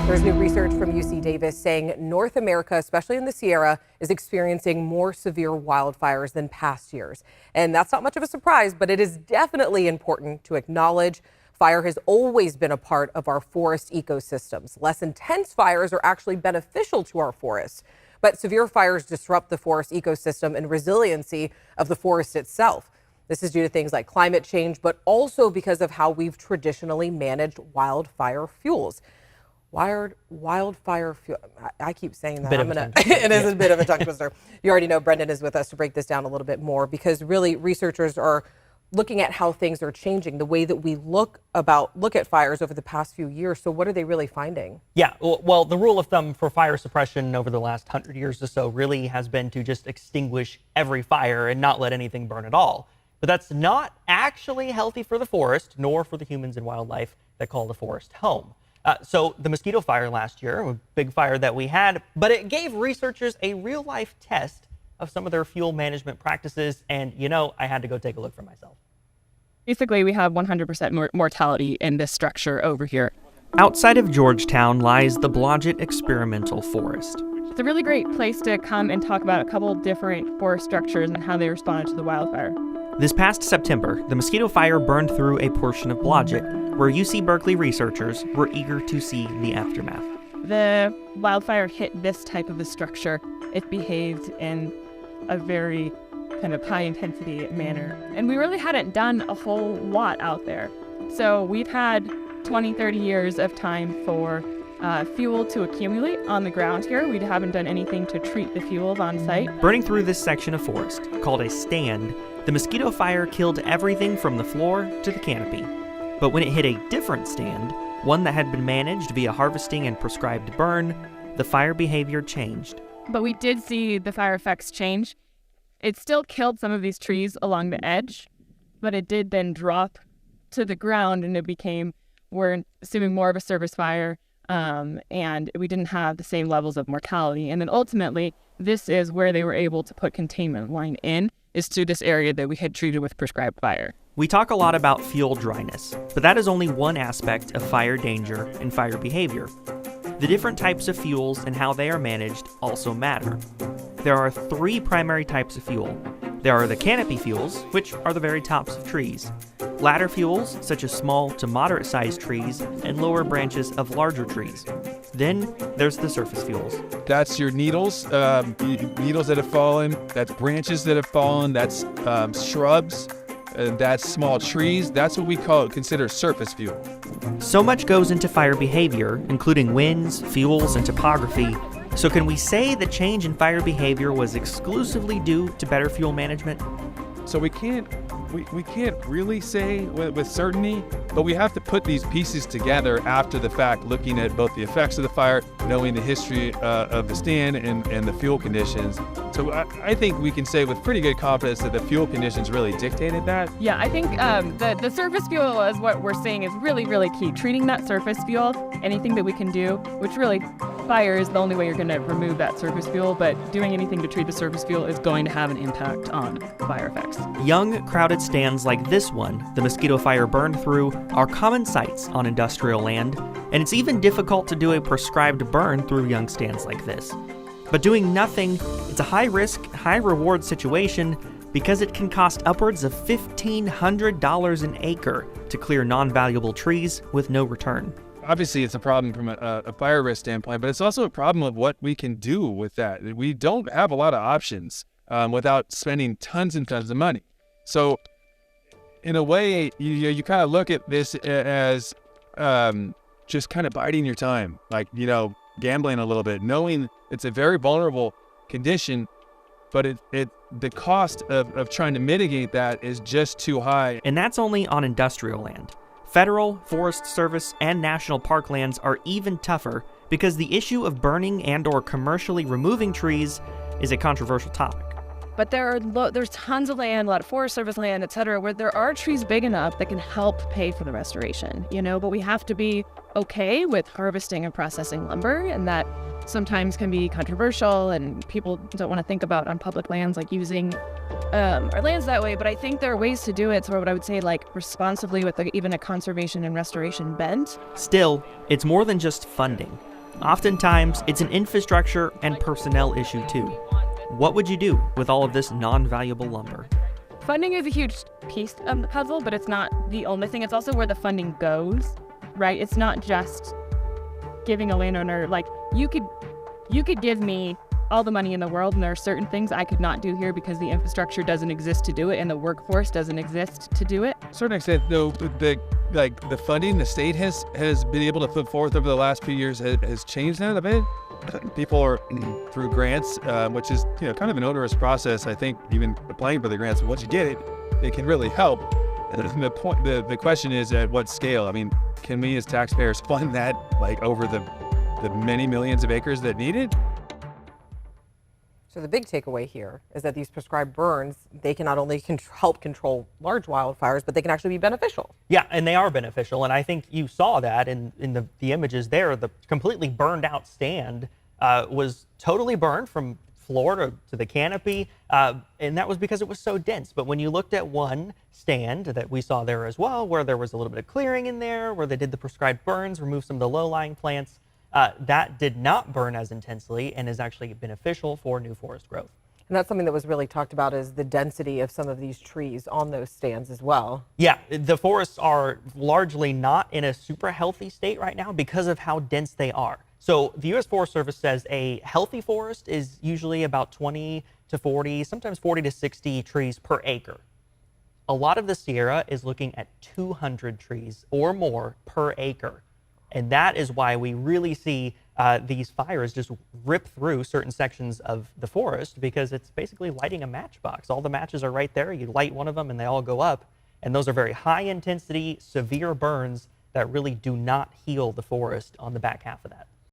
There's new research from UC Davis saying North America, especially in the Sierra, is experiencing more severe wildfires than past years. And that's not much of a surprise, but it is definitely important to acknowledge fire has always been a part of our forest ecosystems. Less intense fires are actually beneficial to our forests, but severe fires disrupt the forest ecosystem and resiliency of the forest itself. This is due to things like climate change, but also because of how we've traditionally managed wildfire fuels. Wildfire fuel. I keep saying that. It is a bit of a tongue twister. You already know Brendan is with us to break this down a little bit more, because really researchers are looking at how things are changing, the way that we look at fires over the past few years. So what are they really finding? Yeah, well, the rule of thumb for fire suppression over the last 100 years or so really has been to just extinguish every fire and not let anything burn at all. But that's not actually healthy for the forest, nor for the humans and wildlife that call the forest home. So the mosquito fire last year, a big fire that we had, but it gave researchers a real life test of some of their fuel management practices. And, I had to go take a look for myself. Basically, we have 100% mortality in this structure over here. Outside of Georgetown lies the Blodgett Experimental Forest. It's a really great place to come and talk about a couple different forest structures and how they responded to the wildfire. This past September, the mosquito fire burned through a portion of Blodgett, where UC Berkeley researchers were eager to see the aftermath. The wildfire hit this type of a structure. It behaved in a very kind of high-intensity manner. And we really hadn't done a whole lot out there. So we've had 20, 30 years of time for fuel to accumulate on the ground here. We haven't done anything to treat the fuels on site. Burning through this section of forest, called a stand, the mosquito fire killed everything from the floor to the canopy. But when it hit a different stand, one that had been managed via harvesting and prescribed burn, the fire behavior changed. But we did see the fire effects change. It still killed some of these trees along the edge, but it did then drop to the ground, and it became, we're assuming, more of a surface fire, and we didn't have the same levels of mortality. And then ultimately, this is where they were able to put containment line in, is to this area that we had treated with prescribed fire. We talk a lot about fuel dryness, but that is only one aspect of fire danger and fire behavior. The different types of fuels and how they are managed also matter. There are three primary types of fuel. There are the canopy fuels, which are the very tops of trees. Ladder fuels, such as small to moderate-sized trees and lower branches of larger trees. Then there's the surface fuels. That's your needles, needles that have fallen. That's branches that have fallen. That's shrubs. That's small trees. That's what we consider surface fuel. So much goes into fire behavior, including winds, fuels, and topography. So can we say the change in fire behavior was exclusively due to better fuel management? So we can't really say with certainty, but we have to put these pieces together after the fact, looking at both the effects of the fire, knowing the history of the stand and the fuel conditions. So I think we can say with pretty good confidence that the fuel conditions really dictated that. Yeah, I think the surface fuel is what we're seeing is really, really key. Treating that surface fuel, anything that we can do, which really fire is the only way you're going to remove that surface fuel, but doing anything to treat the surface fuel is going to have an impact on fire effects. Young, crowded stands like this one the mosquito fire burned through are common sights on industrial land, and it's even difficult to do a prescribed burn through young stands like this. But doing nothing, it's a high-risk, high-reward situation because it can cost upwards of $1,500 an acre to clear non-valuable trees with no return. Obviously, it's a problem from a fire risk standpoint, but it's also a problem of what we can do with that. We don't have a lot of options without spending tons and tons of money. So in a way, you kind of look at this as just kind of biding your time, like, gambling a little bit, knowing it's a very vulnerable condition, but the cost of trying to mitigate that is just too high. And that's only on industrial land. Federal, Forest Service, and national park lands are even tougher because the issue of burning and/or commercially removing trees is a controversial topic. But there's tons of land, a lot of Forest Service land, et cetera, where there are trees big enough that can help pay for the restoration, but we have to be okay with harvesting and processing lumber, and that sometimes can be controversial, and people don't want to think about on public lands, like using our lands that way. But I think there are ways to do it, so what I would say, like, responsibly with even a conservation and restoration bent. Still, it's more than just funding. Oftentimes, it's an infrastructure and personnel issue too. What would you do with all of this non-valuable lumber? Funding is a huge piece of the puzzle, but it's not the only thing. It's also where the funding goes, right? It's not just giving a landowner, like, you could give me all the money in the world, and there are certain things I could not do here because the infrastructure doesn't exist to do it and the workforce doesn't exist to do it. To a certain extent, though, the funding the state has been able to put forth over the last few years has changed that a bit. People are through grants, which is kind of an onerous process. I think even applying for the grants, but once you get it, it can really help. And the question is, at what scale? I mean, can we as taxpayers fund that over the many millions of acres that need it? So the big takeaway here is that these prescribed burns, they can not only help control large wildfires, but they can actually be beneficial. Yeah, and they are beneficial. And I think you saw that in the images there. The completely burned out stand was totally burned from floor to the canopy. And that was because it was so dense. But when you looked at one stand that we saw there as well, where there was a little bit of clearing in there, where they did the prescribed burns, removed some of the low-lying plants, that did not burn as intensely and is actually beneficial for new forest growth. And that's something that was really talked about, is the density of some of these trees on those stands as well. Yeah, the forests are largely not in a super healthy state right now because of how dense they are. So the U.S. Forest Service says a healthy forest is usually about 20 to 40, sometimes 40 to 60 trees per acre. A lot of the Sierra is looking at 200 trees or more per acre. And that is why we really see these fires just rip through certain sections of the forest, because it's basically lighting a matchbox. All the matches are right there. You light one of them and they all go up. And those are very high intensity, severe burns that really do not heal the forest on the back half of that.